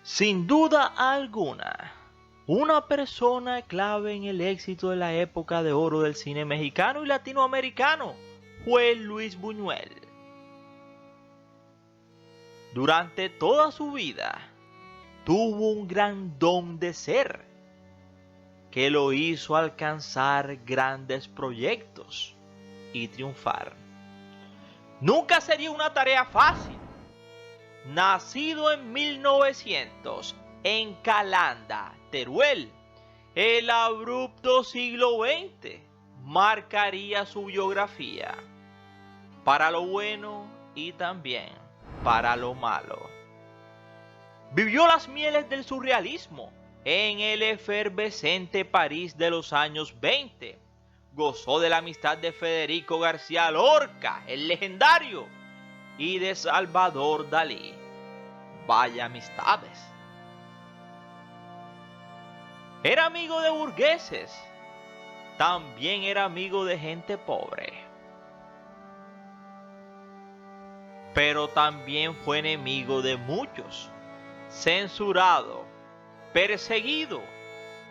Sin duda alguna, una persona clave en el éxito de la época de oro del cine mexicano y latinoamericano fue Luis Buñuel. Durante toda su vida, tuvo un gran don de ser, que lo hizo alcanzar grandes proyectos y triunfar. Nunca sería una tarea fácil. Nacido en 1900 en Calanda, Teruel, el abrupto siglo XX marcaría su biografía, para lo bueno y también para lo malo. Vivió las mieles del surrealismo en el efervescente París de los años 20. Gozó de la amistad de Federico García Lorca, el legendario, y de Salvador Dalí. Vaya amistades. Era amigo de burgueses. También era amigo de gente pobre. Pero también fue enemigo de muchos. Censurado, perseguido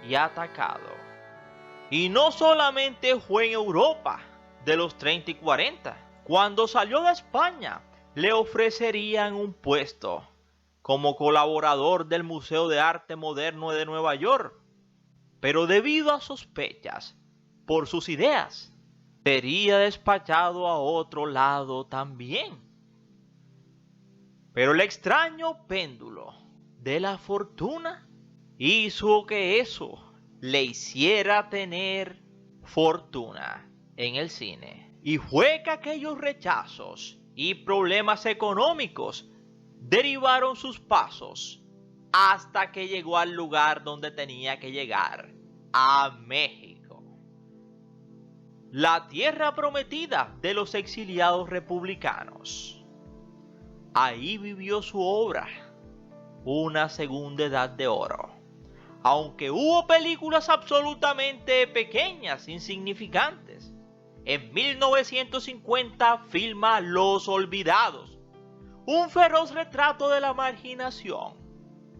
y atacado. Y no solamente fue en Europa de los 30 y 40. Cuando salió de España, le ofrecerían un puesto como colaborador del Museo de Arte Moderno de Nueva York. Pero debido a sospechas por sus ideas, sería despachado a otro lado también. Pero el extraño péndulo de la fortuna hizo que eso le hiciera tener fortuna en el cine. Y fue que aquellos rechazos y problemas económicos derivaron sus pasos hasta que llegó al lugar donde tenía que llegar, a México. La tierra prometida de los exiliados republicanos. Ahí vivió su obra, una segunda edad de oro. Aunque hubo películas absolutamente pequeñas, insignificantes. En 1950 filma Los Olvidados, un feroz retrato de la marginación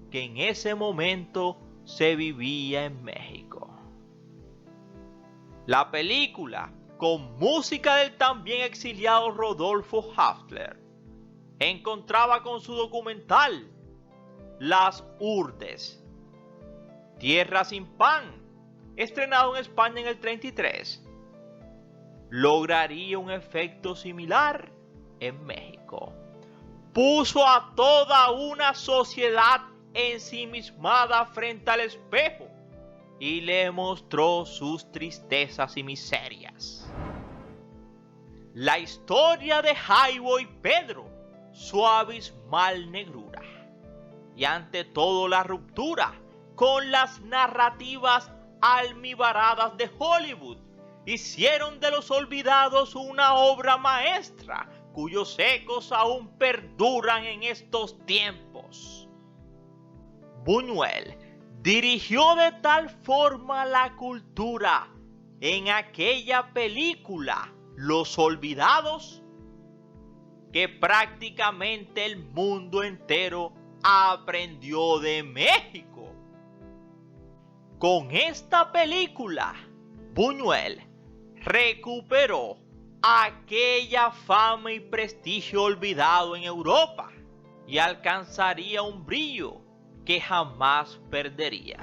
que en ese momento se vivía en México. La película, con música del también exiliado Rodolfo Haftler, encontraba con su documental Las Urdes, Tierra sin Pan, estrenado en España en el 33, lograría un efecto similar en México. Puso a toda una sociedad ensimismada frente al espejo y le mostró sus tristezas y miserias. La historia de Jaibo y Pedro, su abismal negrura, y ante todo la ruptura con las narrativas almibaradas de Hollywood, hicieron de Los Olvidados una obra maestra cuyos ecos aún perduran en estos tiempos. Buñuel dirigió de tal forma la cultura en aquella película Los Olvidados que prácticamente el mundo entero aprendió de México. Con esta película, Buñuel recuperó aquella fama y prestigio olvidado en Europa y alcanzaría un brillo que jamás perdería.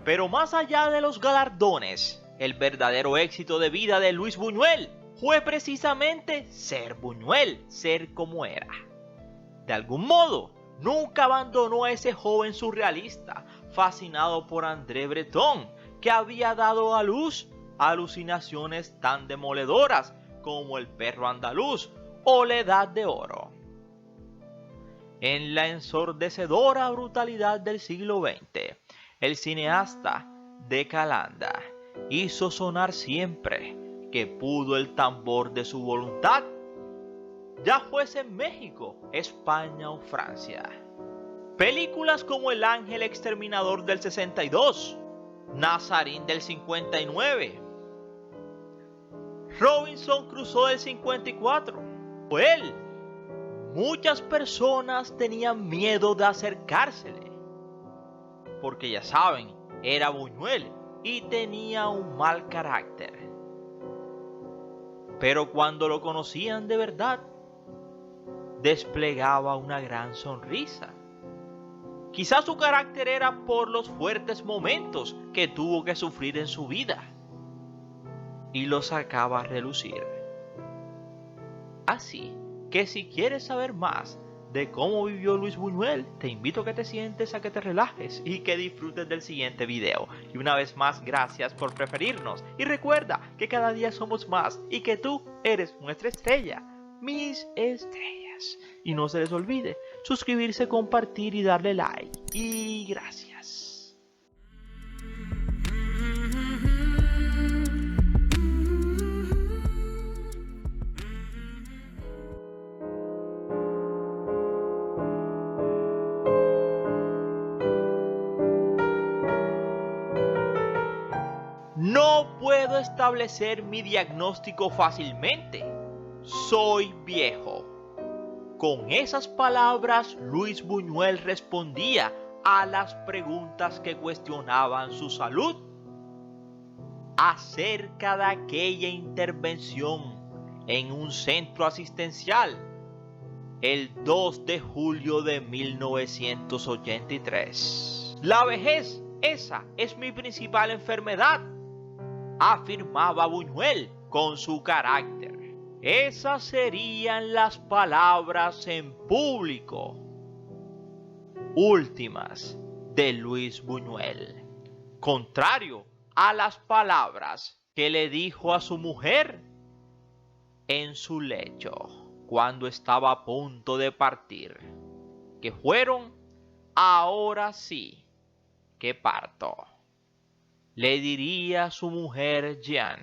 Pero más allá de los galardones, el verdadero éxito de vida de Luis Buñuel fue precisamente ser Buñuel, ser como era. De algún modo, nunca abandonó a ese joven surrealista fascinado por André Breton, que había dado a luz alucinaciones tan demoledoras como El perro andaluz o La Edad de Oro. En la ensordecedora brutalidad del siglo XX, el cineasta de Calanda hizo sonar siempre que pudo el tambor de su voluntad, ya fuese en México, España o Francia. Películas como El Ángel Exterminador del 62, Nazarín del 59, Robinson Crusoe del 54, o él. Muchas personas tenían miedo de acercársele, porque ya saben, era Buñuel y tenía un mal carácter. Pero cuando lo conocían de verdad, desplegaba una gran sonrisa. Quizás su carácter era por los fuertes momentos que tuvo que sufrir en su vida y lo sacaba a relucir. Así que si quieres saber más de cómo vivió Luis Buñuel, te invito a que te sientes, a que te relajes y que disfrutes del siguiente video. Y una vez más, gracias por preferirnos. Y recuerda que cada día somos más y que tú eres nuestra estrella, mis estrellas. Y no se les olvide suscribirse, compartir y darle like. Y gracias. No puedo establecer mi diagnóstico fácilmente. Soy viejo. Con esas palabras, Luis Buñuel respondía a las preguntas que cuestionaban su salud. Acerca de aquella intervención en un centro asistencial el 2 de julio de 1983. La vejez, esa es mi principal enfermedad, afirmaba Buñuel con su carácter. Esas serían las palabras en público últimas de Luis Buñuel, contrario a las palabras que le dijo a su mujer en su lecho cuando estaba a punto de partir, que fueron: ahora sí que parto, le diría a su mujer Jean,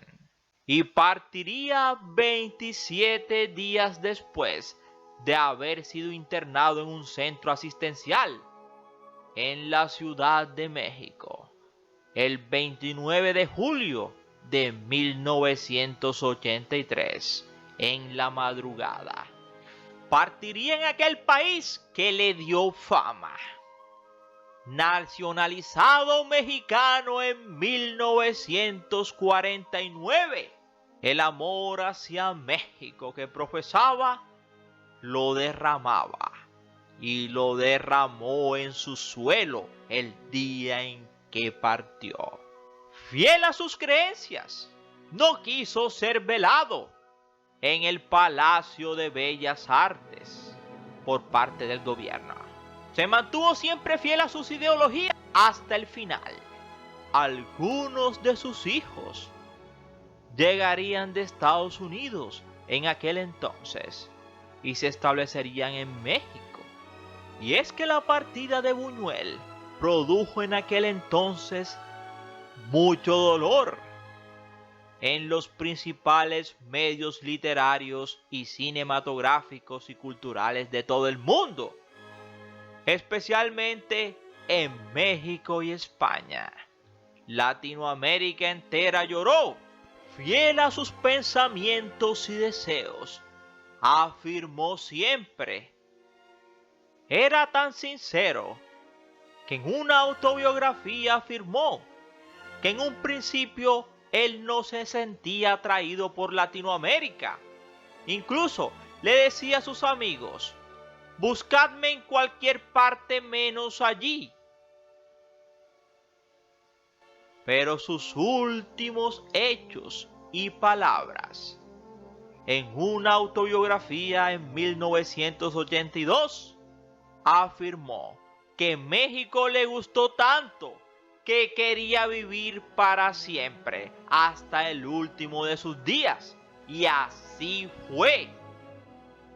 y partiría 27 días después de haber sido internado en un centro asistencial en la Ciudad de México, el 29 de julio de 1983, en la madrugada. Partiría en aquel país que le dio fama. Nacionalizado mexicano en 1949, el amor hacia México que profesaba lo derramaba, y lo derramó en su suelo el día en que partió. Fiel a sus creencias, no quiso ser velado en el Palacio de Bellas Artes por parte del gobierno. Se mantuvo siempre fiel a sus ideologías hasta el final. Algunos de sus hijos llegarían de Estados Unidos en aquel entonces y se establecerían en México. Y es que la partida de Buñuel produjo en aquel entonces mucho dolor en los principales medios literarios y cinematográficos y culturales de todo el mundo, especialmente en México y España. Latinoamérica entera lloró. Fiel a sus pensamientos y deseos, afirmó siempre. Era tan sincero que en una autobiografía afirmó que en un principio él no se sentía atraído por Latinoamérica. Incluso le decía a sus amigos: buscadme en cualquier parte menos allí. Pero sus últimos hechos y palabras en una autobiografía en 1982 afirmó que México le gustó tanto que quería vivir para siempre hasta el último de sus días. Y así fue.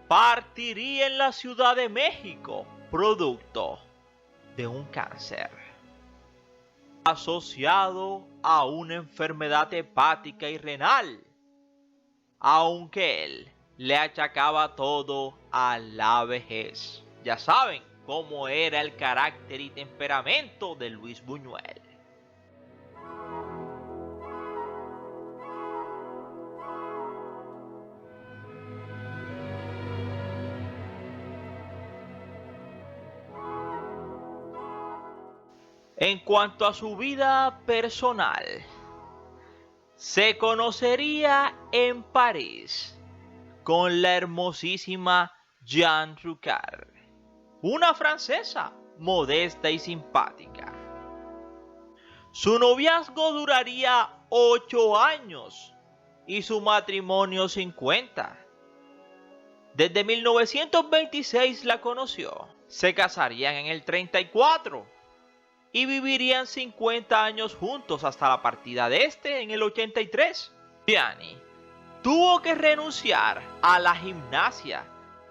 Partiría en la Ciudad de México producto de un cáncer asociado a una enfermedad hepática y renal, aunque él le achacaba todo a la vejez. Ya saben cómo era el carácter y temperamento de Luis Buñuel. En cuanto a su vida personal, se conocería en París con la hermosísima Jeanne Rocard, una francesa modesta y simpática. Su noviazgo duraría 8 años y su matrimonio 50. Desde 1926 la conoció. Se casarían en el 34 y vivirían 50 años juntos hasta la partida de este en el 83. Gianni tuvo que renunciar a la gimnasia,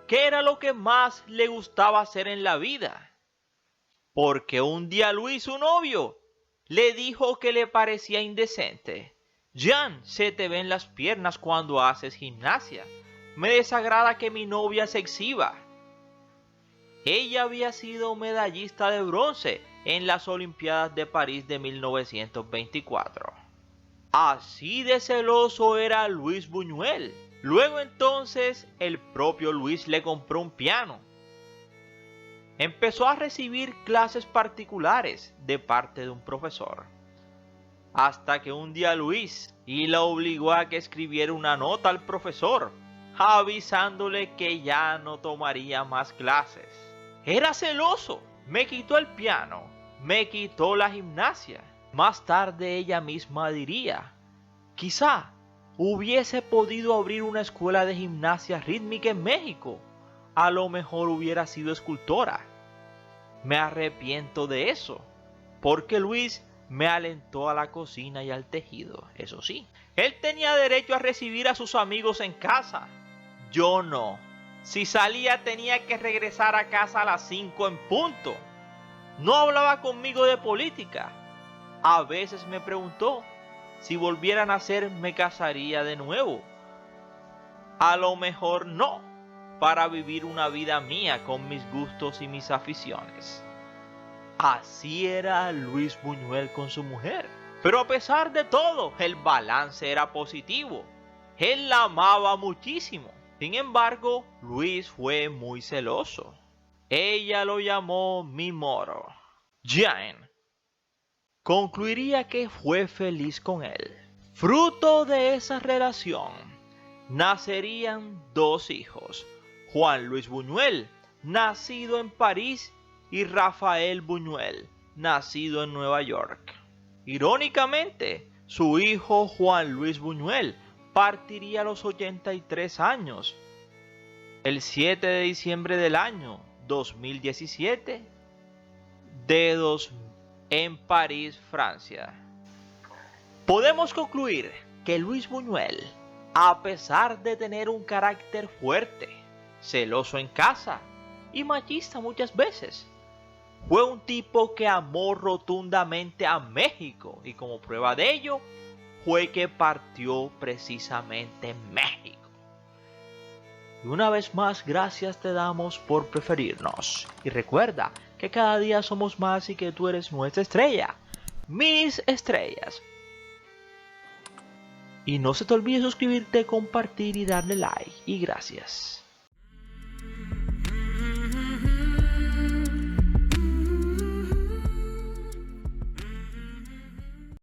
que era lo que más le gustaba hacer en la vida, porque un día Luis, su novio, le dijo que le parecía indecente. Jean, se te ven las piernas cuando haces gimnasia. Me desagrada que mi novia se exhiba. Ella había sido medallista de bronce en las Olimpiadas de París de 1924. Así de celoso era Luis Buñuel. Luego entonces el propio Luis le compró un piano. Empezó a recibir clases particulares de parte de un profesor. Hasta que un día Luis la obligó a que escribiera una nota al profesor, avisándole que ya no tomaría más clases. Era celoso. Me quitó el piano, me quitó la gimnasia. Más tarde ella misma diría, quizá hubiese podido abrir una escuela de gimnasia rítmica en México. A lo mejor hubiera sido escultora. Me arrepiento de eso, porque Luis me alentó a la cocina y al tejido, eso sí. Él tenía derecho a recibir a sus amigos en casa. Yo no. Si salía tenía que regresar a casa a las 5 en punto. No hablaba conmigo de política. A veces me preguntó si volviera a nacer me casaría de nuevo. A lo mejor no, para vivir una vida mía con mis gustos y mis aficiones. Así era Luis Buñuel con su mujer. Pero a pesar de todo, el balance era positivo. Él la amaba muchísimo. Sin embargo, Luis fue muy celoso. Ella lo llamó mi moro. Jeanne concluiría que fue feliz con él. Fruto de esa relación, nacerían 2 hijos. Juan Luis Buñuel, nacido en París, y Rafael Buñuel, nacido en Nueva York. Irónicamente, su hijo Juan Luis Buñuel partiría a los 83 años, el 7 de diciembre del año 2017, en París, Francia. Podemos concluir que Luis Buñuel, a pesar de tener un carácter fuerte, celoso en casa y machista muchas veces, fue un tipo que amó rotundamente a México, y como prueba de ello fue que partió precisamente en México. Y una vez más, gracias te damos por preferirnos. Y recuerda que cada día somos más y que tú eres nuestra estrella. Mis estrellas. Y no se te olvide suscribirte, compartir y darle like. Y gracias.